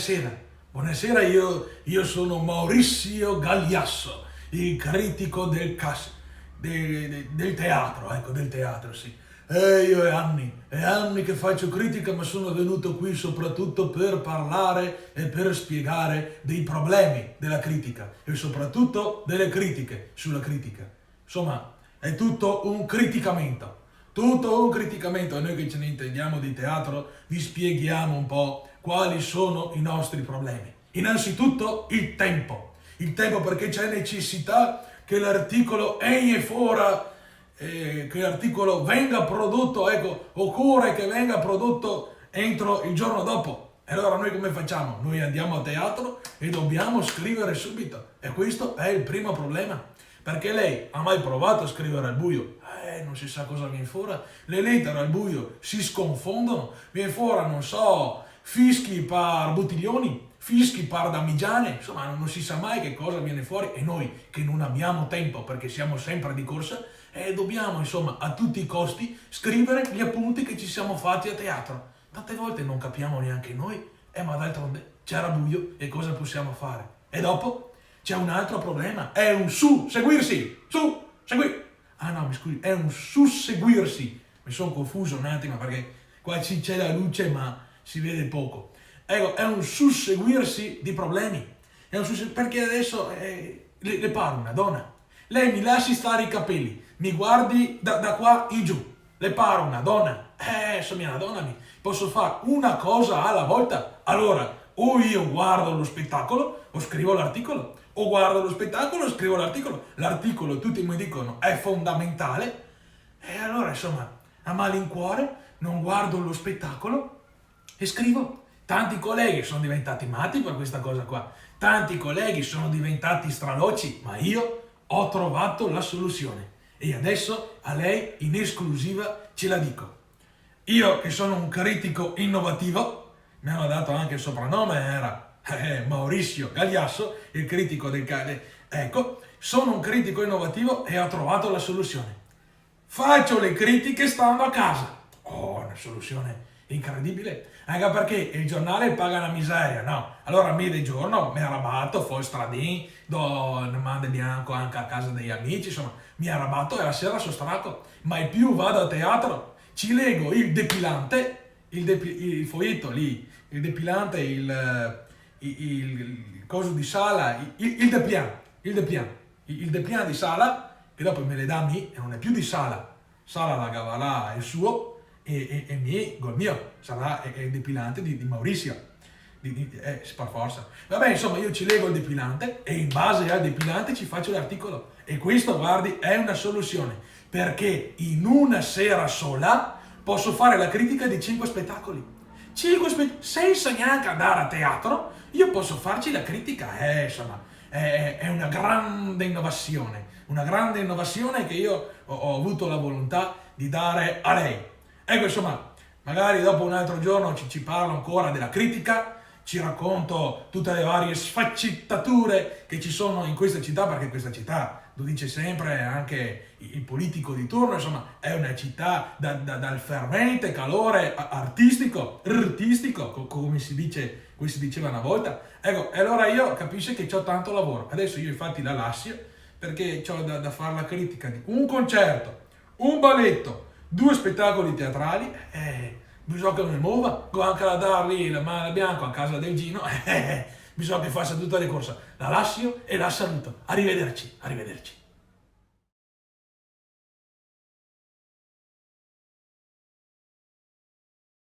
buonasera. Buonasera, io sono Maurizio Gagliasso, il critico del teatro, ecco, del teatro, sì. Io è anni che faccio critica, ma sono venuto qui soprattutto per parlare e per spiegare dei problemi della critica e soprattutto delle critiche sulla critica. Insomma, è tutto un criticamento. Tutto un criticamento, e noi che ce ne intendiamo di teatro vi spieghiamo un po' quali sono i nostri problemi. Innanzitutto il tempo perché c'è necessità che l'articolo che l'articolo venga prodotto, ecco, occorre che venga prodotto entro il giorno dopo. E allora noi come facciamo? Noi andiamo a teatro e dobbiamo scrivere subito, e questo è il primo problema. Perché lei ha mai provato a scrivere al buio? Non si sa cosa viene fuori. Le lettere al buio si sconfondono, viene fuori, non so, fischi per bottiglioni, fischi per damigiane, insomma non si sa mai che cosa viene fuori, e noi che non abbiamo tempo perché siamo sempre di corsa, dobbiamo insomma a tutti i costi scrivere gli appunti che ci siamo fatti a teatro. Tante volte non capiamo neanche noi, ma d'altronde c'era buio e cosa possiamo fare? E dopo c'è un altro problema, è un susseguirsi. Ah no, mi scusi, è un susseguirsi. Mi sono confuso un attimo perché qua c'è la luce ma si vede poco. Ecco, è un susseguirsi di problemi. Perché adesso le parlo una donna. Lei mi lasci stare i capelli, mi guardi da qua in giù. Le paro una donna. Sono una donna, posso fare una cosa alla volta. Allora, o io guardo lo spettacolo o scrivo l'articolo, o guardo lo spettacolo o scrivo l'articolo. L'articolo, tutti mi dicono, è fondamentale, e allora insomma a malincuore non guardo lo spettacolo e scrivo. Tanti colleghi sono diventati matti per questa cosa qua, tanti colleghi sono diventati straloci, ma io ho trovato la soluzione e adesso a lei in esclusiva ce la dico. Io che sono un critico innovativo, mi hanno dato anche il soprannome, era Maurizio Gagliasso, il critico ecco, sono un critico innovativo e ho trovato la soluzione. Faccio le critiche stando a casa. Una soluzione incredibile, anche perché il giornale paga una miseria, no? Allora mi di giorno mi arrabatto, fo il stradin, do una manda bianco anche a casa degli amici, insomma, mi arrabatto e la sera sono stanco, mai più vado a teatro, ci leggo il depilante, il foglietto lì, il depilante, il coso di sala, il depian di sala, che dopo me le dà a me e non è più di sala la gavarà il suo e col mio sarà il depilante di Maurizio, per forza. Vabbè, insomma, io ci leggo il depilante e in base al depilante ci faccio l'articolo, e questo, guardi, è una soluzione, perché in una sera sola posso fare la critica di 5 spettacoli. Senza neanche andare a teatro, io posso farci la critica, insomma, è una grande innovazione che io ho avuto la volontà di dare a lei. Ecco, insomma, magari dopo un altro giorno ci parlo ancora della critica, ci racconto tutte le varie sfaccettature che ci sono in questa città, perché questa città, lo dice sempre anche il politico di turno, insomma, è una città dal fervente calore artistico, come si diceva una volta. Ecco, e allora io capisco che ho tanto lavoro. Adesso io infatti la lascio, perché ho da fare la critica di un concerto, un balletto, 2 spettacoli teatrali, bisogna che mi muova, devo anche da dargli la mano bianca a casa del Gino, bisogna che faccia tutte le corse. La lascio e la saluto. Arrivederci.